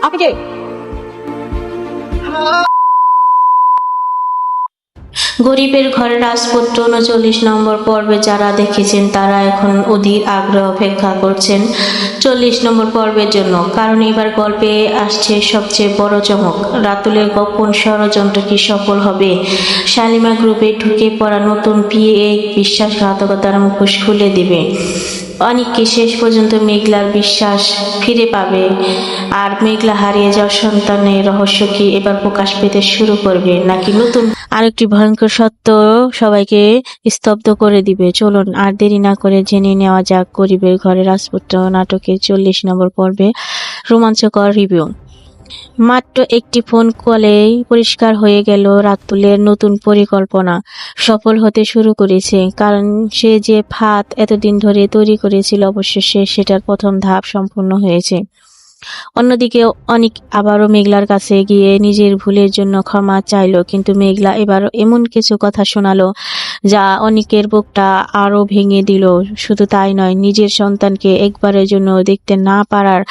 আপনি কে? গরিবের ঘরের রাজপুত্র ৩৯ নম্বর পর্বে যারা দেখেছেন তারা এখন অধীর আগ্রহ অপেক্ষা করছেন ৪০ নম্বর পর্বের জন্য, কারণ এবার গল্পে আসছে সবচেয়ে বড় চমক। রাতুলের গোপন ষড়যন্ত্র কি সফল হবে? শালিমা গ্রুপে ঢুকে পড়া নতুন পিএ বিশ্বাসঘাতকতার মুখোশ খুলে দিবে। অনেককে শেষ পর্যন্ত মেঘলার বিশ্বাস ফিরে পাবে, আর মেঘলা হারিয়ে যাওয়া সন্তানের রহস্য কি এবার প্রকাশ পেতে শুরু করবে, নাকি নতুন আরেকটি ভয়ঙ্কর সত্য সবাইকে স্তব্ধ করে দিবে? চলুন আর দেরি না করে জেনে নেওয়া যাক গরিবের ঘরে রাজপুত্র নাটকের ৪০ নম্বর পর্বে রোমাঞ্চকর রিভিউ। মাত্র একটি ফোন কলেই পরিষ্কার হয়ে গেল রাতুলের নতুন পরিকল্পনা সফল হতে শুরু করেছে, কারণ সে যে ফাঁদ এতদিন ধরে তৈরি করেছিল অবশেষে সেটার প্রথম ধাপ সম্পূর্ণ হয়েছে। অন্যদিকে অনিক আবারও মেঘলার কাছে গিয়ে নিজের ভুলের জন্য ক্ষমা চাইলো, কিন্তু মেঘলা এবার এমন কিছু কথা শোনালো যা অনিকের বুকটা আরো ভেঙে দিল। শুধু তাই নয়, নিজের সন্তানকে একবারের জন্য দেখতে না পারার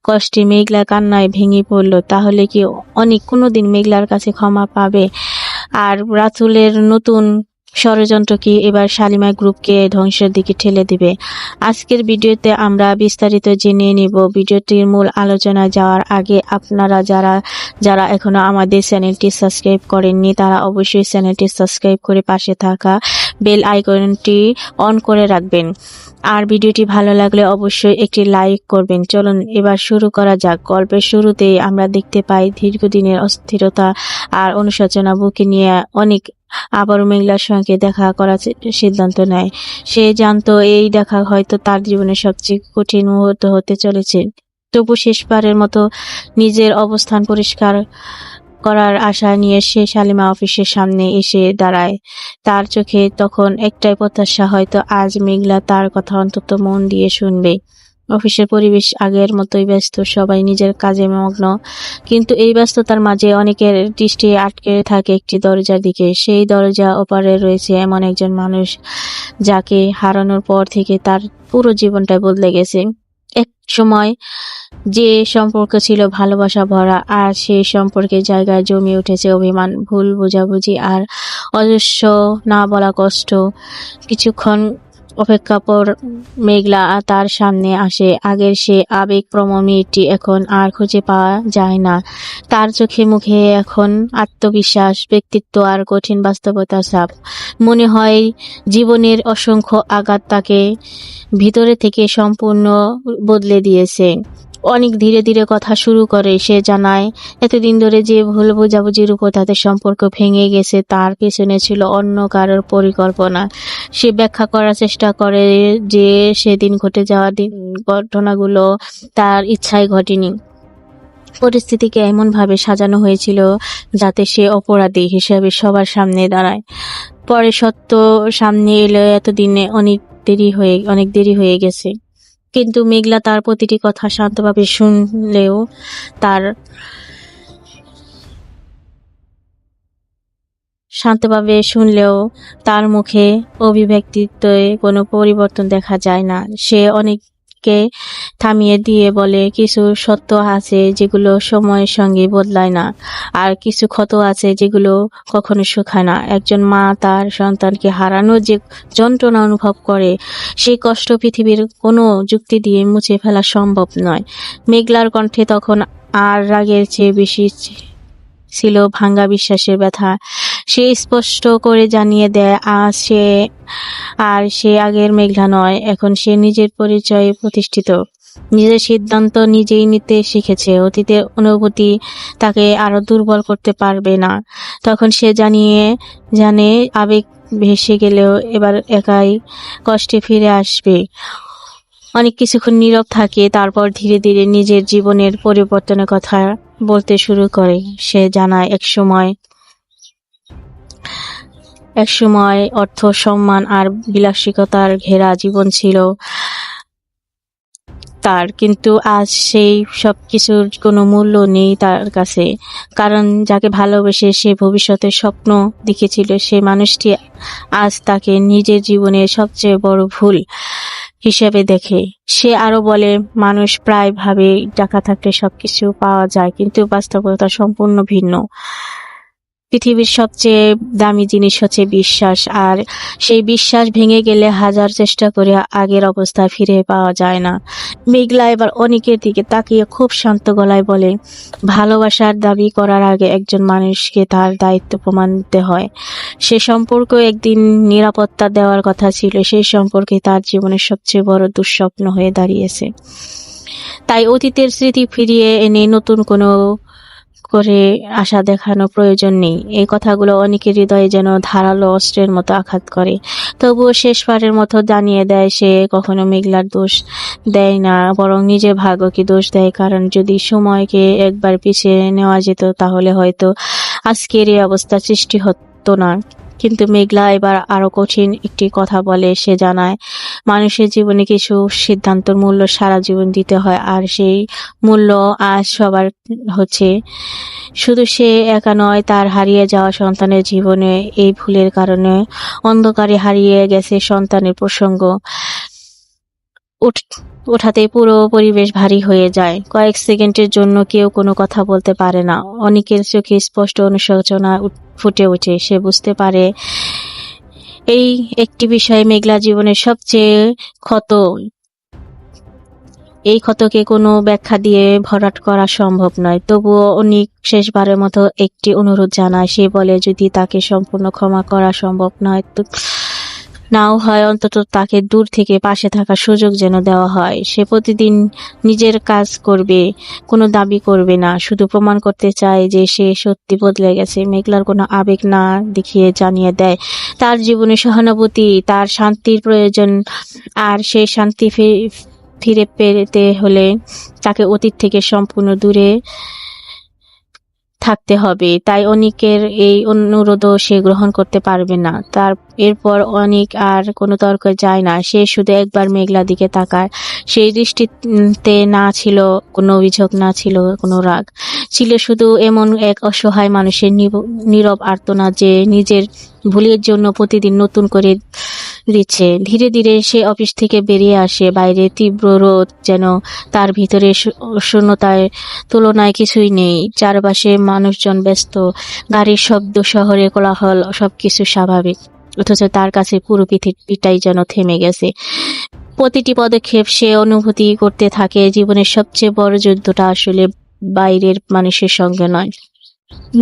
কষ্টে মেঘলা কান্নায় ভেঙে পড়ল। তাহলে কি অনিক কোনোদিন মেঘলার কাছে ক্ষমা পাবে? আর রাতুলের নতুন ষড়যন্ত্র কি এবার শালিমা গ্রুপকে ধ্বংসের দিকে ঠেলে দিবে? আজকের ভিডিওতে আমরা বিস্তারিত জেনে নিব। ভিডিওটির মূল আলোচনায় যাওয়ার আগে আপনারা যারা এখনো আমাদের চ্যানেলটি সাবস্ক্রাইব করেননি তারা অবশ্যই চ্যানেলটি সাবস্ক্রাইব করে পাশে থাকা বেল আইকনটি অন করে রাখবেন, আর ভিডিওটি ভালো লাগলে অবশ্যই একটি লাইক করবেন। চলুন এবার শুরু করা যাক। গল্পের শুরুতেই আমরা দেখতে পাই দীর্ঘদিনের অস্থিরতা আর অনুশোচনা বুকে নিয়ে অনেক আবারও মেঘলার সঙ্গে দেখা করার সিদ্ধান্ত নেয়। সে জানতো এই দেখা হয়তো তার জীবনের সবচেয়ে কঠিন মুহূর্ত হতে চলেছে, তবু শেষবারের মতো নিজের অবস্থান পরিষ্কার করার আশা নিয়ে সে শালিমা অফিসের সামনে এসে দাঁড়ায়। তার চোখে তখন একটাই প্রত্যাশা, হয়তো আজ মেঘলা তার কথা অন্তত মন দিয়ে শুনবে। অফিসের পরিবেশ আগের মতোই ব্যস্ত, সবাই নিজের কাজে মগ্ন, কিন্তু এই ব্যস্ততার মাঝে অনেকের দৃষ্টি আটকে থাকে একটি দরজার দিকে। সেই দরজা ওপারে রয়েছে এমন একজন মানুষ যাকে হারানোর পর থেকে তার পুরো জীবনটাই বদলে গেছে। এক সময় যে সম্পর্ক ছিল ভালোবাসা ভরা, আর সেই সম্পর্কের জায়গায় জমে উঠেছে অভিমান, ভুল বোঝাবুঝি আর অজস্র না বলা কষ্ট। কিছুক্ষণ অপেক্ষা পর মেঘলা তার সামনে আসে। আগের সে আবেগপ্রবণ মেয়েটি এখন আর খুঁজে পাওয়া যায় না। তার চোখে মুখে এখন আত্মবিশ্বাস, ব্যক্তিত্ব আর কঠিন বাস্তবতার ছাপ। মনে হয় জীবনের অসংখ্য আঘাত তাকে ভিতরে থেকে সম্পূর্ণ বদলে দিয়েছে। অনেক ধীরে ধীরে কথা শুরু করে। সে জানায় এতদিন ধরে যে ভুল বোঝাবুঝির উপর তাদের সম্পর্ক ভেঙে গেছে তার পেছনে ছিল অন্য কারোর পরিকল্পনা। সে ব্যাখ্যা করার চেষ্টা করে যে সেদিন ঘটে যাওয়া ঘটনাগুলো তার ইচ্ছায় ঘটেনি, পরিস্থিতিকে এমনভাবে সাজানো হয়েছিল যাতে সে অপরাধী হিসেবে সবার সামনে দাঁড়ায়। পরে সত্য সামনে এলো এতদিনে অনেক দেরি হয়ে গেছে। কিন্তু মেঘলা তার প্রতিটি কথা শান্তভাবে শুনলেও তার মুখে অভিব্যক্তিতে কোনো পরিবর্তন দেখা যায় না। সে অনেককে থামিয়ে দিয়ে বলে, কিছু সত্য আছে যেগুলো সময়ের সঙ্গে বদলায় না, আর কিছু ক্ষত আছে যেগুলো কখনো শুকায় না। একজন মা তার সন্তানকে হারানোর যে যন্ত্রণা অনুভব করে, সেই কষ্ট পৃথিবীর কোনো যুক্তি দিয়ে মুছে ফেলা সম্ভব নয়। মেঘলার কণ্ঠে তখন আর রাগের চেয়ে বেশি ছিল ভাঙ্গা বিশ্বাসের ব্যথা। সে স্পষ্ট করে জানিয়ে দেয় সে আগের মেঘলা নয়, এখন সে নিজের পরিচয়ে প্রতিষ্ঠিত, নিজের সিদ্ধান্ত নিজেই নিতে শিখেছে। অতীতের অনুভূতি তাকে আরো দুর্বল করতে পারবে না। তখন সে জানে আবেগ ভেসে গেলেও এবার একাই কষ্টে ফিরে আসবে। অনেক কিছুক্ষণ নীরব থাকে, তারপর ধীরে ধীরে নিজের জীবনের পরিবর্তনের কথা বলতে শুরু করে। সে জানায় একসময় অর্থ, সম্মান আর বিলাসিতার ঘেরা জীবন ছিল তার, কিন্তু আজ সেই সব কিছুর কোনো মূল্য নেই তার কাছে। কারণ যাকে ভালোবেসে সে ভবিষ্যতের স্বপ্ন দেখেছিল, সে মানুষটি আজ তাকে নিজের জীবনের সবচেয়ে বড় ভুল হিসেবে দেখে। সে আরো বলে, মানুষ প্রায় ভাবে টাকা থাকলে সবকিছু পাওয়া যায়, কিন্তু বাস্তবতা সম্পূর্ণ ভিন্ন। পৃথিবীর সবচেয়ে দামি জিনিস হচ্ছে বিশ্বাস, আর সেই বিশ্বাস ভেঙে গেলে হাজার চেষ্টা করে আগের অবস্থায় ফিরে পাওয়া যায় না। মেঘলা এবার অনিকের দিকে তাকিয়ে খুব শান্ত গলায় বলে, ভালোবাসার দাবি করার আগে একজন মানুষকে তার দায়িত্ব প্রমাণ দিতে হয়। সে সম্পর্ক একদিন নিরাপত্তা দেওয়ার কথা ছিল, সেই সম্পর্কে তার জীবনের সবচেয়ে বড় দুঃস্বপ্ন হয়ে দাঁড়িয়েছে। তাই অতীতের স্মৃতি ফিরিয়ে এনে নতুন কোনো করে আশা দেখানো প্রয়োজন নেই। এই কথাগুলো অনেকের হৃদয়ে যেন ধারালো অস্ত্রের মতো আঘাত করে। তবুও শেষবারের মতো জানিয়ে দেয়, সে কখনো মেঘলার দোষ দেয় না, বরং নিজের ভাগ্যকে দোষ দেয়। কারণ যদি সময়কে একবার পিছিয়ে নেওয়া যেত, তাহলে হয়তো আজকের এই অবস্থা সৃষ্টি হতো না। কিন্তু মেঘলা এবার আরো কঠিন একটি কথা বলে। সে জানায়, মানুষের জীবনে কিছু সিদ্ধান্তের মূল্য সারা জীবন দিতে হয়, আর সেই মূল্য আজ সবার হচ্ছে। শুধু সে একা নয়, তার হারিয়ে যাওয়া সন্তানের জীবনে এই ভুলের কারণে অন্ধকারে হারিয়ে গেছে সন্তানের প্রসঙ্গ ওঠাতে পুরো পরিবেশ ভারী হয়ে যায়। কয়েক সেকেন্ডের জন্য কেউ কোনো কথা বলতে পারে না। অনেকের চোখে স্পষ্ট অনুশোচনা ফুটে ওঠে। সে বুঝতে পারে এই একটি বিষয়ে মেঘলা জীবনের সবচেয়ে ক্ষত। এই ক্ষতকে কোনো ব্যাখ্যা দিয়ে ভরাট করা সম্ভব নয়। তবুও অনিক শেষবারের মতো একটি অনুরোধ জানায়। সে বলে, যদি তাকে সম্পূর্ণ ক্ষমা করা সম্ভব নয় তো নাও হয়, অন্তত তাকে দূর থেকে পাশে থাকার সুযোগ যেন দেওয়া হয়। সে প্রতিদিন নিজের কাজ করবে, কোনো দাবি করবে না, শুধু প্রমাণ করতে চায় যে সে সত্যি বদলে গেছে। মেঘলার কোনো আবেগ না দেখিয়ে জানিয়ে দেয়, তার জীবনে সহানুভূতি, তার শান্তির প্রয়োজন, আর সেই শান্তি ফিরে পেতে হলে তাকে অতীত থেকে সম্পূর্ণ দূরে থাকতে হবে। তাই অনিকের এই অনুরোধও সে গ্রহণ করতে পারবে না। তার এরপর অনিক আর কোনো তর্ক যায় না। সে শুধু একবার মেঘলার দিকে তাকায়। সেই দৃষ্টিতে না ছিল কোনো অভিযোগ, না ছিল কোনো রাগ, ছিল শুধু এমন এক অসহায় মানুষের নীরব আর্তনাদ, যে নিজের ভুলের জন্য প্রতিদিন নতুন করে দিচ্ছে। ধীরে ধীরে সে অফিস থেকে বেরিয়ে আসে। বাইরে তীব্র রোদ, যেন তার ভিতরে শূন্যতায় তুলনায় কিছুই নেই। চারপাশে মানুষজন ব্যস্ত, গাড়ির শব্দ, শহরের কোলাহল, সবকিছু স্বাভাবিক। অথচ তার কাছে পুরো পৃথিবীটাই যেন থেমে গেছে। প্রতিটি পদক্ষেপ সে অনুভূতি করতে থাকে, জীবনের সবচেয়ে বড় যুদ্ধটা আসলে বাইরের মানুষের সঙ্গে নয়,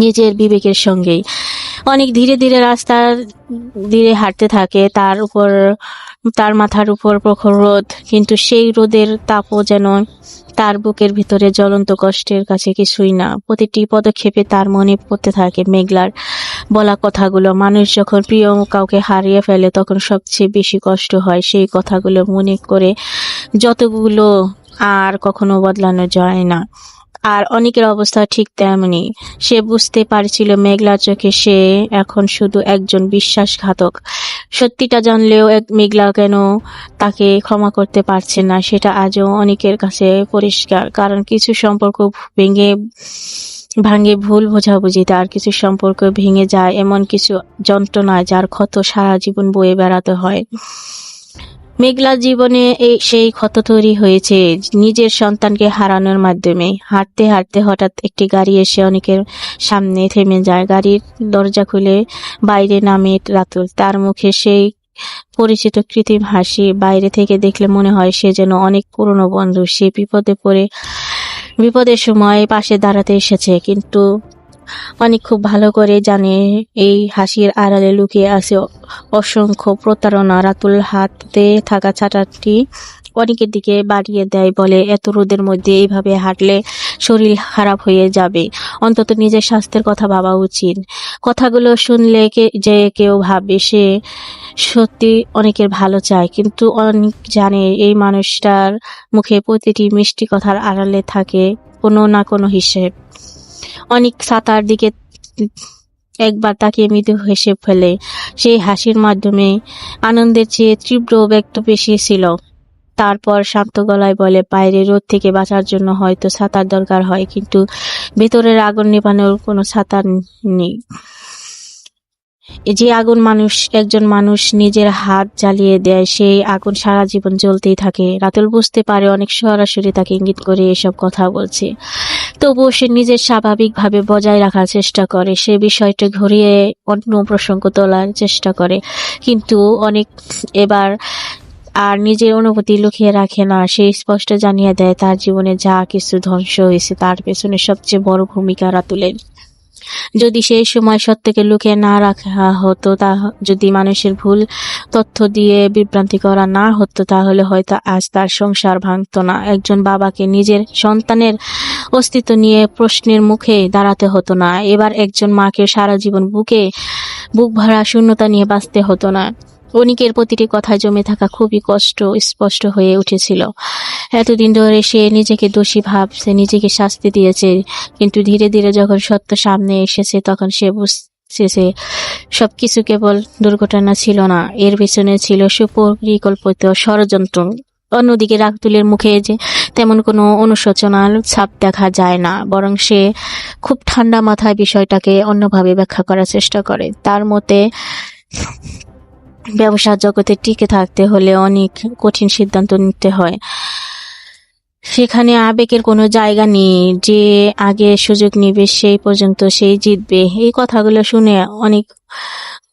নিজের বিবেকের সঙ্গেই। অনেক ধীরে ধীরে রাস্তার ধীরে হাঁটতে থাকে। তার মাথার উপর প্রখর রোদ, কিন্তু সেই রোদের তাপও যেন তার বুকের ভিতরে জ্বলন্ত কষ্টের কাছে কিছুই না। প্রতিটি পদক্ষেপে তার মনে পড়তে থাকে মেঘলার বলা কথাগুলো। মানুষ যখন প্রিয় কাউকে হারিয়ে ফেলে, তখন সবচেয়ে বেশি কষ্ট হয়। সেই কথাগুলো মনে করে যতগুলো আর কখনো বদলানো যায় না। আর অনেকের অবস্থা ঠিক তেমনি। সে বুঝতে পারছিল মেঘলার চোখে সে এখন শুধু একজন বিশ্বাসঘাতক। সত্যিটা জানলেও মেঘলা কেন তাকে ক্ষমা করতে পারছে না, সেটা আজও অনেকের কাছে পরিষ্কার। কারণ কিছু সম্পর্ক ভাঙে ভুল বোঝাবুঝিতে, আর কিছু সম্পর্ক ভেঙে যায় এমন কিছু যন্ত্রণায়, যার ক্ষত সারা জীবন বয়ে বেড়াতে হয়। মেঘলার জীবনে সেই ক্ষত তৈরি হয়েছে নিজের সন্তানকে হারানোর মাধ্যমে। হাঁটতে হাঁটতে হঠাৎ একটি গাড়ি এসে অনেকের সামনে থেমে যায়। গাড়ির দরজা খুলে বাইরে নামে রাতুল। তার মুখে সেই পরিচিত কৃত্রিম হাসি। বাইরে থেকে দেখলে মনে হয় সে যেন অনেক পুরনো বন্ধু। সে বিপদের সময় পাশে দাঁড়াতে এসেছে, কিন্তু অনেক খুব ভালো করে জানে এই হাসির আড়ালে লুকিয়ে আছে অসংখ্য প্রতারণা। রাতুল হাতে থাকা ছাতাটি অনেকের দিকে বাড়িয়ে দেয়, বলে, এত রোদের মধ্যে এইভাবে হাঁটলে শরীর খারাপ হয়ে যাবে, অন্তত নিজের স্বাস্থ্যের কথা ভাবা উচিত। কথাগুলো শুনলে যে কেউ ভাবে সে সত্যি অনেকের ভালো চায়, কিন্তু অনেক জানে এই মানুষটার মুখে প্রতিটি মিষ্টি কথার আড়ালে থাকে কোনো না কোনো হিসেব। অনেক ছাতার দিকে একবার তাকিয়ে মৃদু হেসে ফেলে। সেই হাসির মাধ্যমে আনন্দের চেয়ে তীব্র ব্যক্ত বেশি ছিল। তারপর শান্ত গলায় বলে, বাইরে রোদ থেকে বাঁচার জন্য হয়তো ছাতার দরকার হয়, কিন্তু ভেতরের আগুন নেভানোর কোনো ছাতা নেই। যে আগুন একজন মানুষ নিজের হাত জ্বালিয়ে দেয়, সেই আগুন সারা জীবন জ্বলতেই থাকে। রাতুল বুঝতে পারে অনেক সরাসরি তাকে ইঙ্গিত করে এসব কথা বলছে, তবুও সে নিজের স্বাভাবিকভাবে বজায় রাখার চেষ্টা করে। সে বিষয়টা ঘুরিয়ে অন্য প্রসঙ্গ তোলার চেষ্টা করে, কিন্তু অনেক এবার আর নিজের অনুভূতি লুকিয়ে রাখে না। সে স্পষ্ট জানিয়ে দেয় তার জীবনে যা কিছু ধ্বংস হয়েছে তার পেছনে সবচেয়ে বড় ভূমিকা রাতুলের। যদি সেই সময় সত্যকে লুকিয়ে না রাখা হতো, যদি মানুষের ভুল তথ্য দিয়ে বিভ্রান্তি করা না হতো, তাহলে হয়তো আজ তার সংসার ভাঙতো না। একজন বাবাকে নিজের সন্তানের অস্তিত্ব নিয়ে প্রশ্নের মুখে দাঁড়াতে হতো না। এবার একজন মাকে সারা জীবন বুক ভরা শূন্যতা নিয়ে বাঁচতে হতো না। অনিকের প্রতিটি কথায় জমে থাকা খুবই কষ্ট স্পষ্ট হয়ে উঠেছিল। এতদিন ধরে সে নিজেকে দোষী ভাবছে, নিজেকে শাস্তি দিয়েছে, কিন্তু ধীরে ধীরে যখন সত্য সামনে এসেছে তখন সে বুঝছে সবকিছু কেবল দুর্ঘটনা ছিল না, এর পেছনে ছিল সুপরিকল্পিত ষড়যন্ত্র। অন্যদিকে রাতুলের মুখে যে তেমন কোনো অনুশোচনার ছাপ দেখা যায় না, বরং সে খুব ঠান্ডা মাথায় বিষয়টাকে অন্যভাবে ব্যাখ্যা করার চেষ্টা করে। তার মতে ব্যবসার জগতে টিকে থাকতে হলে অনেক কঠিন সিদ্ধান্ত নিতে হয়, সেখানে আবেগের কোনো জায়গা নেই। যে আগে সুযোগ নিবে সেই পর্যন্ত সেই জিতবে। এই কথাগুলো শুনে অনেক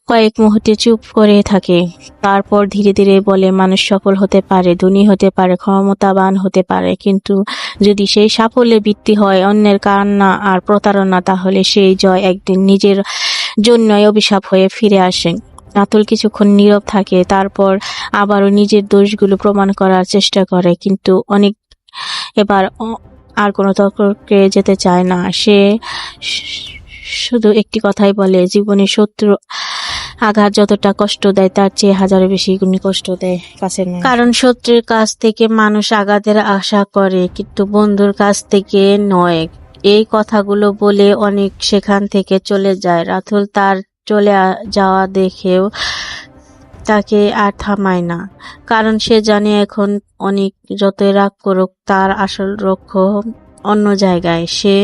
কয়েক মুহূর্তে চুপ করে থাকে, তারপর ধীরে ধীরে বলে, মানুষ সফল হতে পারে, ধনী হতে পারে, ক্ষমতাবান হতে পারে, কিন্তু যদি সেই সাফল্যের ভিত্তি হয় অন্যের কান্না আর প্রতারণা, তাহলে সেই জয় একদিন নিজের জন্যই অভিশাপ হয়ে ফিরে আসে। রাতুল কিছুক্ষণ নীরব থাকে, তারপর আবারও নিজের দোষগুলো প্রমাণ করার চেষ্টা করে, কিন্তু অনেক এবার আর কোনো তর্কে যেতে চায় না। সে শুধু একটি কথাই বলে, জীবনে শত্রু আঘাত যতটা কষ্ট দেয় তার চেয়ে হাজারো বেশি গুণে কষ্ট দেয় কাছের মানুষ। কারণ শত্রুর কাছ থেকে মানুষ আঘাতের আশা করে, কিন্তু বন্ধুর কাছ থেকে নয়। এই কথাগুলো বলে অনেক সেখান থেকে চলে যায়। রাতুল তার চলে যাওয়া দেখেও তাকে আর থামায় না, কারণ সে জানে এখন অনেক যতই রাগ করুক তার আসল লক্ষ্য অন্য জায়গায়। সে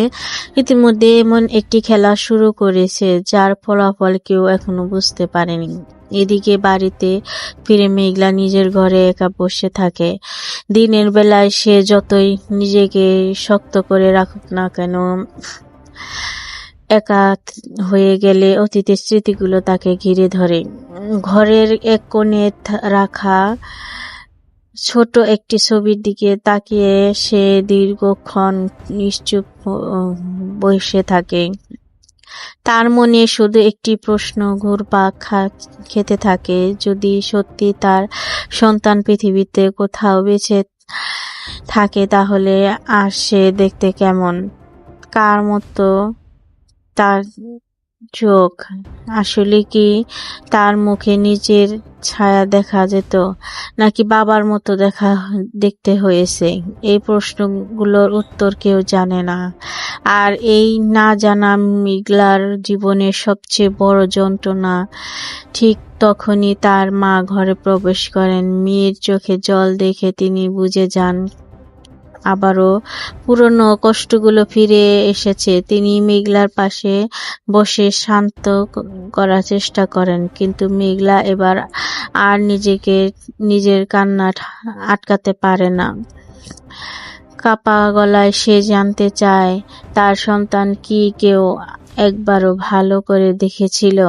ইতিমধ্যে এমন একটি খেলা শুরু করেছে যার ফলাফল কেউ এখনো বুঝতে পারেনি। এদিকে বাড়িতে ফিরে মেঘলা নিজের ঘরে একা বসে থাকে। দিনের বেলায় সে যতই নিজেকে শক্ত করে রাখুক না কেন, একা হয়ে গেলে অতীতের স্মৃতিগুলো তাকে ঘিরে ধরে। ঘরের এক কোণে রাখা ছোট একটি ছবির দিকে তাকিয়ে সে দীর্ঘক্ষণ নিশ্চুপ বসে থাকে। তার মনে শুধু একটি প্রশ্ন ঘুরপাক খেতে থাকে, যদি সত্যি তার সন্তান পৃথিবীতে কোথাও বেঁচে থাকে তাহলে আর সে দেখতে কেমন, কার মতো তার চোখ? আসলে কি তার মুখে নিজের ছায়া দেখা যেত, নাকি বাবার মতো দেখতে হয়েছে? এই প্রশ্নগুলোর উত্তর কেউ জানে না। আর এই না জানা মেঘলার জীবনের সবচেয়ে বড় যন্ত্রণা। ঠিক তখনই তার মা ঘরে প্রবেশ করেন। মেয়ের চোখে জল দেখে তিনি বুঝে যান আবারও পুরনো কষ্টগুলো ফিরে এসেছে। তিনি মেঘলার পাশে বসে শান্ত করার চেষ্টা করেন, কিন্তু মেঘলা এবার আর নিজের কান্না আটকাতে পারে না। কাঁপা গলায় সে জানতে চায়, তার সন্তান কি কেউ একবারও ভালো করে দেখেছিল?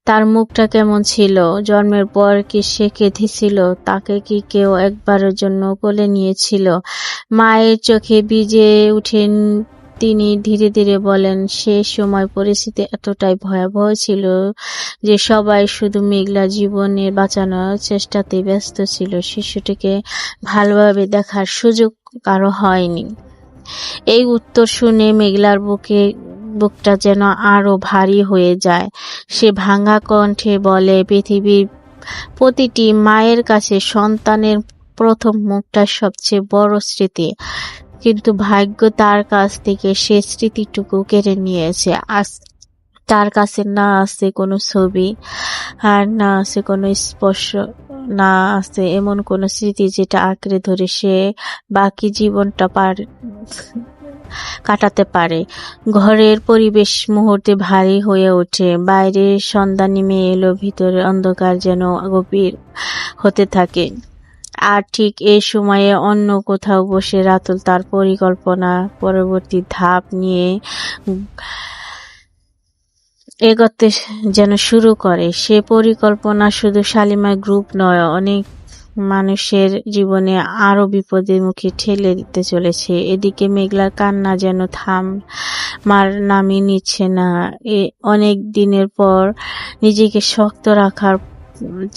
তার মুখটা কেমন ছিল? জন্মের পর কি সে কেঁদেছিল? তাকে কি কেউ একবারের জন্য কোলে নিয়েছিল? মায়ের চোখে ভিজে উঠেন তিনি ধীরে ধীরে বলেন, সে সময় পরিস্থিতি এতটাই ভয়াবহ ছিল যে সবাই শুধু মেঘলা জীবনের বাঁচানোর চেষ্টাতে ব্যস্ত ছিল। শিশুটিকে ভালোভাবে দেখার সুযোগ কারো হয়নি। এই উত্তর শুনে মেঘলার বুকটা যেন আরো ভারী হয়ে যায়। সে ভাঙা কণ্ঠে বলে, পৃথিবীর প্রতিটি মায়ের কাছে সন্তানের প্রথম মুখটা সবচেয়ে বড় স্মৃতি, কিন্তু ভাগ্য তার কাছ থেকে সে স্মৃতিটুকু কেড়ে নিয়েছে। আজ তার কাছে না আছে কোনো ছবি, আর না আছে কোনো স্পর্শ, না আছে এমন কোনো স্মৃতি যেটা আঁকড়ে ধরে সে বাকি জীবনটা কাটাতে পারে। ঘরের পরিবেশ মুহূর্তে ভারী হয়ে ওঠে। বাইরে সন্ধ্যা নেমে এলো, ভিতরে অন্ধকার যেন গভীর হতে থাকে। আর ঠিক এই সময়ে অন্য কোথাও বসে রাতুল তার পরিকল্পনা পরবর্তী ধাপ নিয়ে এগোতে যেন শুরু করে। সে পরিকল্পনা শুধু শালিমার গ্রুপ নয়, অনেক মানুষের জীবনে আরো বিপদের মুখে ঠেলে দিতে চলেছে। এদিকে মেঘলার কান্না যেন থামার নামই নিচ্ছে না। অনেক দিনের পর নিজেকে শক্ত রাখার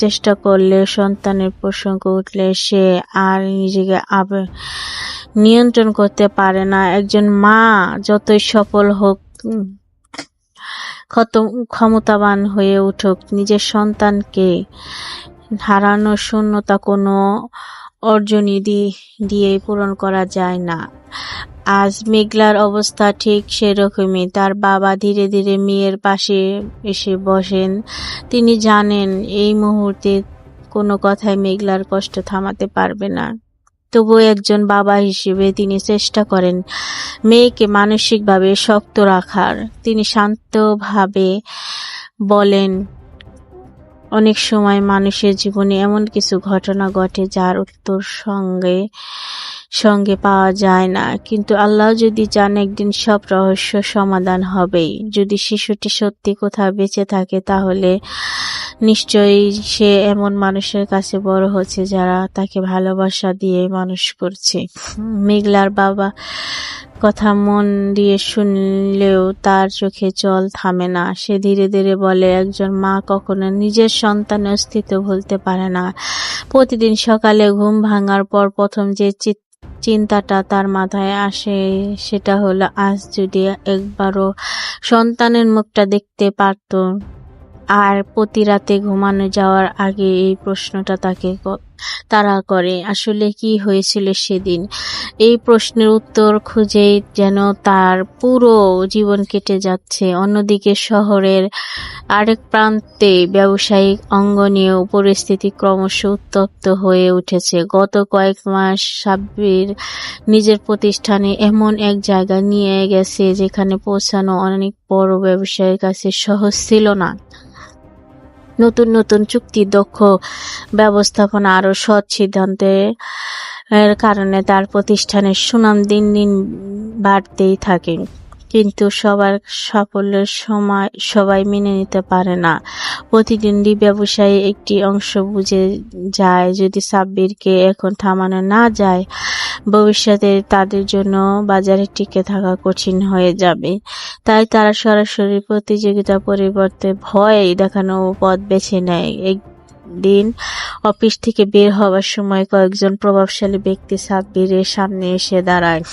চেষ্টা করলে সন্তানের প্রসঙ্গ উঠলে সে আর নিজেকে নিয়ন্ত্রণ করতে পারে না। একজন মা যতই সফল হোক, ক্ষমতাবান হয়ে উঠুক, নিজের সন্তানকে হারানোর শূন্যতা কোনো অর্জনই দিয়েই পূরণ করা যায় না। আজ মেঘলার অবস্থা ঠিক সেরকমই। তার বাবা ধীরে ধীরে মেয়ের পাশে এসে বসেন। তিনি জানেন এই মুহূর্তে কোনো কথাই মেঘলার কষ্ট থামাতে পারবে না। তবুও একজন বাবা হিসেবে তিনি চেষ্টা করেন মেয়েকে মানসিকভাবে শক্ত রাখার। তিনি শান্তভাবে বলেন, অনেক সময় মানুষের জীবনে এমন কিছু ঘটনা ঘটে যার উত্তর সঙ্গে সঙ্গে পাওয়া যায় না, কিন্তু আল্লাহ যদি চান একদিন সব রহস্য সমাধান হবেই। যদি শিশুটি সত্যি কোথাও বেঁচে থাকে, তাহলে নিশ্চয়ই সে এমন মানুষের কাছে বড় হচ্ছে যারা তাকে ভালোবাসা দিয়ে মানুষ করছে। মেঘলার বাবা কথা মন দিয়ে শুনলেও তার চোখে জল থামে না। সে ধীরে ধীরে বলে, একজন মা কখনো নিজের সন্তানের অস্তিত্ব ভুলতে পারে না। প্রতিদিন সকালে ঘুম ভাঙার পর প্রথম যে চিন্তাটা তার মাথায় আসে সেটা হলো, আজ যদি একবারও সন্তানের মুখটা দেখতে পারত। আর প্রতি রাতে ঘুমানো যাওয়ার আগে এই প্রশ্নটা তাকে তাড়া করে, আসলে কি হয়েছিল সেদিন? এই প্রশ্নের উত্তর খুঁজেই যেন তার পুরো জীবন কেটে যাচ্ছে। অন্যদিকে শহরের আরেক প্রান্তে ব্যবসায়িক অঙ্গনেও পরিস্থিতি ক্রমশ উত্তপ্ত হয়ে উঠেছে। গত কয়েক মাস সাব্বির নিজের প্রতিষ্ঠানে এমন এক জায়গায় নিয়ে গেছে যেখানে পৌঁছানো অনেক বড় ব্যবসায়ীর কাছে সহজ ছিল না। নতুন নতুন চুক্তি, দক্ষ ব্যবস্থাপনা আরো সৎ সিদ্ধান্তের কারণে তার প্রতিষ্ঠানের সুনাম দিন দিন বাড়তেই থাকে। কিন্তু সবার সাফল্যের সময় সবাই মেনে নিতে পারে না। প্রতিদ্বন্দ্বী ব্যবসায়ী একটি অংশ বুঝে যায়, যদি সাব্বিরকে এখন থামানো না যায়, ভবিষ্যতে তাদের জন্য বাজারে টিকে থাকা কঠিন হয়ে যাবে। তাই তারা সরাসরি প্রতিযোগিতার পরিবর্তে ভয় দেখানো পথ বেছে নেয়। একদিন অফিস থেকে বের হওয়ার সময় কয়েকজন প্রভাবশালী ব্যক্তি সাব্বিরের সামনে এসে দাঁড়ায়।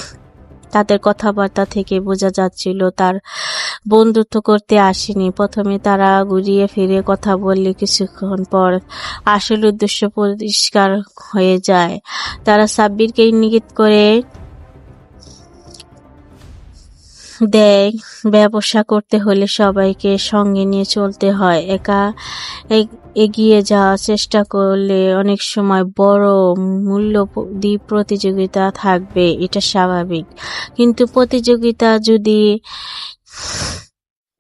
তাদের কথাবার্তা থেকে বোঝা যাচ্ছিল তার বন্ধুত্ব করতে আসেনি। প্রথমে তারা ঘুরিয়ে ফিরে কথা বললে কিছুক্ষণ পর আসল উদ্দেশ্য পরিষ্কার হয়ে যায়। তারা সাব্বিরকে ইঙ্গিত করে দেয়, ব্যবসা করতে হলে সবাইকে সঙ্গে নিয়ে চলতে হয়। একা এগিয়ে যাওয়ার চেষ্টা করলে অনেক সময় বড় মূল্য প্রতিযোগিতা থাকবে, এটা স্বাভাবিক। কিন্তু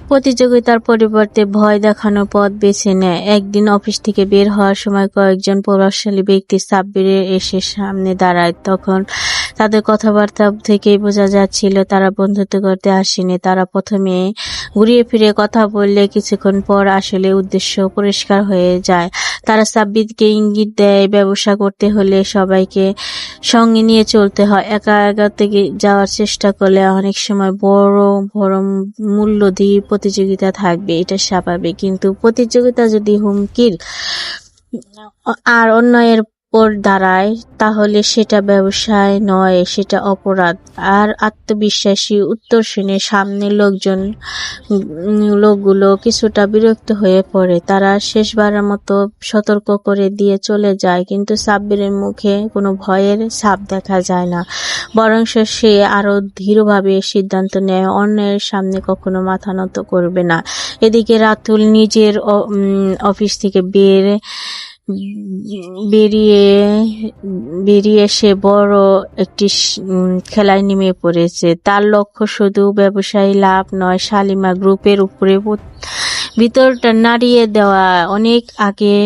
প্রতিযোগিতার পরিবর্তে ভয় দেখানো পথ বেছে নেয়। একদিন অফিস থেকে বের হওয়ার সময় কয়েকজন প্রভাবশালী ব্যক্তি সাব্বিরের এসে সামনে দাঁড়ায়। তখন তাদের কথাবার্তা থেকেই বোঝা যাচ্ছিল তারা বন্ধুত্ব করতে আসেনি। তারা প্রথমে ঘুরিয়ে ফিরে কথা বললে কিছুক্ষণ পর আসলে উদ্দেশ্য পরিষ্কার হয়ে যায়। তারা সাব্বিরকে ইঙ্গিত দেয়, ব্যবসা করতে হলে সবাইকে সঙ্গে নিয়ে চলতে হয়। একা থেকে যাওয়ার চেষ্টা করলে অনেক সময় বড় বড় মূল্য দিয়ে প্রতিযোগিতা থাকবে, এটা স্বাভাবিক। কিন্তু প্রতিযোগিতা যদি হুমকির আর অন্যায়ের পর দাঁড়ায়, তাহলে সেটা ব্যবসায় নয়, সেটা অপরাধ। আর আত্মবিশ্বাসী উত্তর শুনে সামনের লোকগুলো কিছুটা বিরক্ত হয়ে পড়ে। তারা শেষবারের মতো সতর্ক করে দিয়ে চলে যায়, কিন্তু সাব্বিরের মুখে কোনো ভয়ের ছাপ দেখা যায় না। বরং সে আরো দৃঢ়ভাবে সিদ্ধান্ত নেয় অন্যের সামনে কখনো মাথা নত করবে না। এদিকে রাতুল নিজের অফিস থেকে বেরিয়ে বেরিয়ে সে বড় একটি খেলায় নেমে পড়েছে। তার লক্ষ্য শুধু ব্যবসায়ী লাভ নয়, শালিমা গ্রুপের উপরে ভিতরটা নাড়িয়ে দেওয়া। অনেক আগে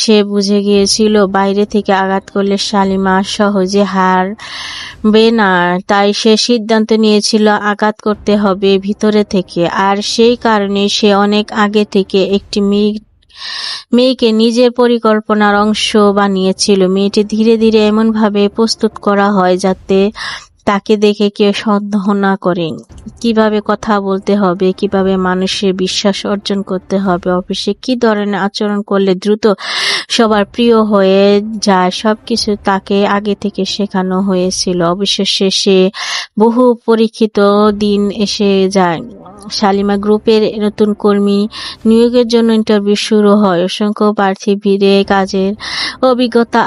সে বুঝে গিয়েছিল বাইরে থেকে আঘাত করলে শালিমা সহজে হারবে না, তাই সে সিদ্ধান্ত নিয়েছিল আঘাত করতে হবে ভিতরে থেকে। আর সেই কারণে সে অনেক আগে থেকে একটি মেয়েকে নিজের পরিকল্পনার অংশ বানিয়েছিল। মেয়েটি ধীরে ধীরে এমনভাবে প্রস্তুত করা হয় যাতে তাকে দেখে কেউ সন্দেহ না করে। কিভাবে কথা বলতে হবে, কিভাবে মানুষের বিশ্বাস অর্জন করতে হবে, অফিসে কি ধরনের আচরণ করলে দ্রুত সবার প্রিয় হয়ে যায়, সবকিছু তাকে আগে থেকে শেখানো হয়েছিল। অবশেষে সে বহু পরীক্ষিত দিন এসে যায়। শালিমা গ্রুপের নতুন কর্মী নিয়োগের জন্য ইন্টারভিউ শুরু হয়। অসংখ্য প্রার্থী ভিড়ে কাজের অভিজ্ঞতা